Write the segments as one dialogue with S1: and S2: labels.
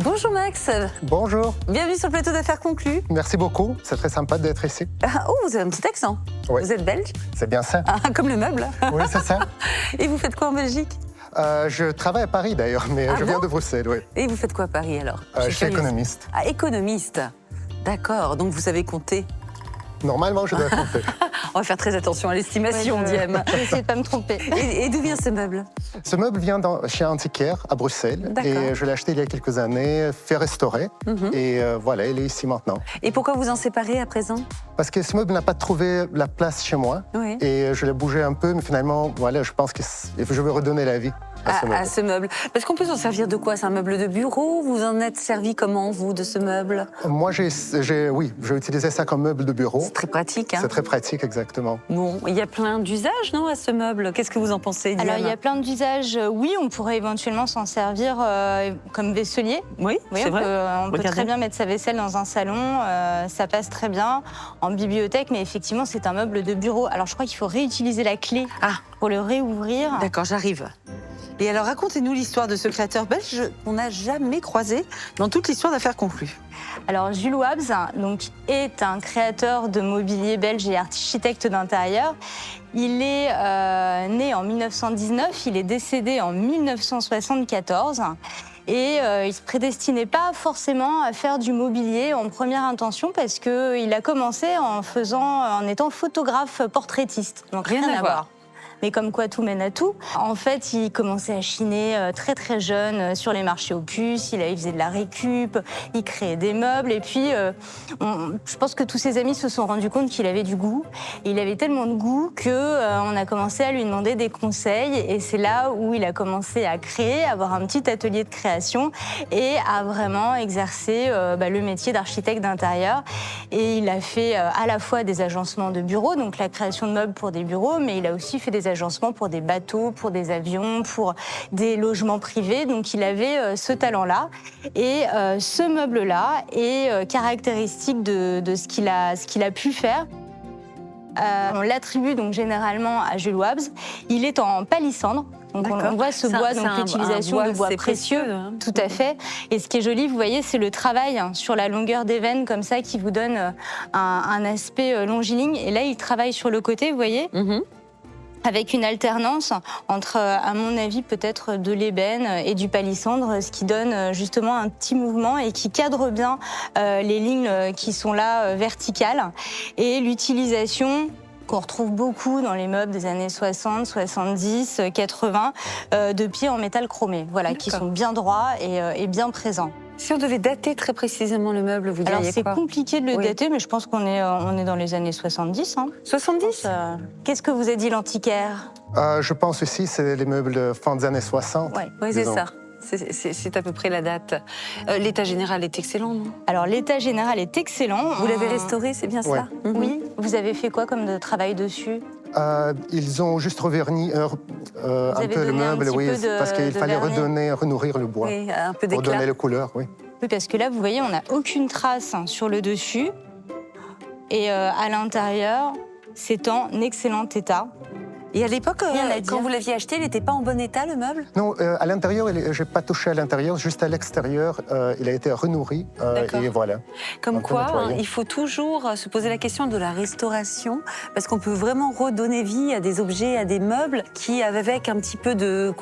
S1: Bonjour Max,
S2: Bonjour,
S1: bienvenue sur le plateau d'affaires conclues.
S2: merci beaucoup. C'est très sympa d'être ici.
S1: Oh, vous avez un petit accent.
S2: Oui.
S1: Vous êtes belge,
S2: C'est bien ça.
S1: comme le meuble.
S2: Oui, c'est ça.
S1: Et vous faites quoi en Belgique?
S2: Je travaille à Paris d'ailleurs, mais
S1: Ah
S2: je viens
S1: bon
S2: de Bruxelles, oui.
S1: Et vous faites quoi à Paris alors?
S2: Je suis économiste.
S1: Ah, économiste. D'accord, donc vous savez compter.
S2: Normalement, je dois compter.
S1: On va faire très attention à l'estimation, Diem.
S3: Je vais essayer de pas me tromper.
S1: Et d'où vient ce meuble?
S2: Ce meuble vient chez un antiquaire à Bruxelles.
S1: D'accord.
S2: Et je l'ai acheté il y a quelques années, fait restaurer. Et voilà, il est ici maintenant.
S1: Et pourquoi vous en séparez à présent?
S2: Parce que ce meuble n'a pas trouvé la place chez moi.
S1: Oui.
S2: Et je l'ai bougé un peu, mais finalement, voilà, je pense que je veux redonner la vie à ce meuble.
S1: À ce meuble. Parce qu'on peut s'en servir de quoi? C'est un meuble de bureau? Vous en êtes servi comment, vous, de ce meuble?
S2: Moi, j'ai utilisé ça comme meuble de bureau.
S1: C'est très pratique, hein?
S2: C'est très pratique, exactement.
S1: Bon, il y a plein d'usages, non, à ce meuble? Qu'est-ce que vous en pensez, Diem?
S3: Alors, il y a plein d'usages. Oui, on pourrait éventuellement s'en servir comme vaisselier.
S1: Oui,
S3: Oui,
S1: c'est
S3: on
S1: vrai.
S3: peut
S1: Regardez.
S3: très bien mettre sa vaisselle dans un salon, ça passe très bien. En bibliothèque, mais effectivement, c'est un meuble de bureau. Alors, je crois qu'il faut réutiliser la clé pour le réouvrir.
S1: D'accord, j'arrive. Et alors, racontez-nous l'histoire de ce créateur belge qu'on n'a jamais croisé dans toute l'histoire d'affaires conclues.
S3: Alors, Jules Wabs donc, est un créateur de mobilier belge et architecte d'intérieur. Il est né en 1919, il est décédé en 1974. Et il ne se prédestinait pas forcément à faire du mobilier en première intention parce qu'il a commencé en étant photographe portraitiste. Donc rien à voir. Mais comme quoi tout mène à tout. En fait, il commençait à chiner très très jeune sur les marchés aux puces, il faisait de la récup, il créait des meubles et puis je pense que tous ses amis se sont rendus compte qu'il avait du goût. Et il avait tellement de goût qu'on a commencé à lui demander des conseils et c'est là où il a commencé à créer, à avoir un petit atelier de création et à vraiment exercer le métier d'architecte d'intérieur. Et il a fait à la fois des agencements de bureaux, donc la création de meubles pour des bureaux, mais il a aussi fait des agencements pour des bateaux, pour des avions, pour des logements privés. Donc il avait ce talent-là. Et ce meuble-là est caractéristique de ce qu'il a pu faire. On l'attribue donc généralement à Jules Wabs. Il est en palissandre. Donc on voit ce bois, donc l'utilisation de bois précieux,
S1: hein.
S3: tout à fait. Et ce qui est joli, vous voyez, c'est le travail sur la longueur des veines comme ça qui vous donne un aspect longiligne. Et là, il travaille sur le côté, vous voyez. Avec une alternance entre, à mon avis, peut-être de l'ébène et du palissandre, ce qui donne justement un petit mouvement et qui cadre bien les lignes qui sont là verticales. Et l'utilisation qu'on retrouve beaucoup dans les meubles des années 60, 70, 80, de pieds en métal chromé, voilà, qui sont bien droits et bien présents.
S1: Si on devait dater très précisément le meuble, vous diriez
S3: Alors c'est
S1: quoi?
S3: compliqué de le dater, mais je pense qu'on est dans les années 70.
S1: 70?
S3: Qu'est-ce que vous a dit l'antiquaire?
S2: Je pense aussi que c'est les meubles de fin des années 60.
S1: Oui, c'est
S2: disons.
S1: ça. C'est à peu près la date. L'état général est excellent, non?
S3: Alors l'état général est excellent.
S1: Vous l'avez restauré, c'est bien ça?
S3: Oui. Vous avez fait quoi comme de travail dessus?
S2: Ils ont juste reverni un peu le meuble, parce qu'il fallait renourrir le bois.
S1: Oui, un peu
S2: pour
S1: d'éclat.
S2: donner la couleur, oui.
S3: Oui, parce que là, vous voyez, on n'a aucune trace sur le dessus. Et à l'intérieur, c'est en excellent état.
S1: Et à l'époque,
S3: Rien à dire.
S1: quand vous l'aviez acheté, il n'était pas en bon état, le meuble?
S2: Non, à l'intérieur, je n'ai pas touché à l'intérieur, juste à l'extérieur, il a été renourri, et voilà.
S1: Comme
S2: Un peu
S1: quoi,
S2: nettoyé.
S1: il faut toujours se poser la question de la restauration, parce qu'on peut vraiment redonner vie à des objets, à des meubles qui, avec un petit peu de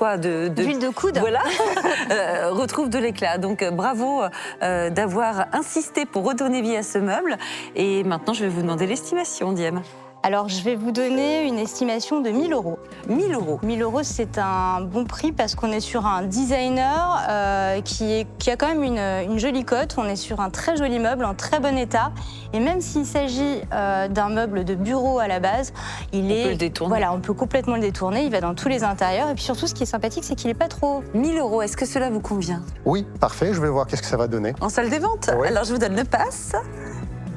S3: D'huile de coude.
S1: Voilà, retrouvent de l'éclat. Donc bravo d'avoir insisté pour redonner vie à ce meuble. Et maintenant, je vais vous demander l'estimation, Diem.
S3: Alors, je vais vous donner une estimation de 1 000 euros.
S1: 1 000 euros.
S3: 1 000 euros, c'est un bon prix parce qu'on est sur un designer qui a quand même une jolie cote. On est sur un très joli meuble en très bon état. Et même s'il s'agit d'un meuble de bureau à la base,
S1: On peut le détourner.
S3: Voilà, on peut complètement le détourner. Il va dans tous les intérieurs. Et puis surtout, ce qui est sympathique, c'est qu'il n'est pas trop...
S1: 1 000 euros, est-ce que cela vous convient?
S2: Oui, parfait, je vais voir qu'est-ce que ça va donner.
S1: En salle des ventes?
S2: Oui.
S1: Alors, je vous donne le pass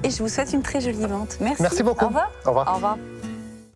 S1: et je vous souhaite une très jolie vente. Merci.
S2: Merci beaucoup.
S1: Au revoir.
S2: Au revoir.
S3: Au revoir.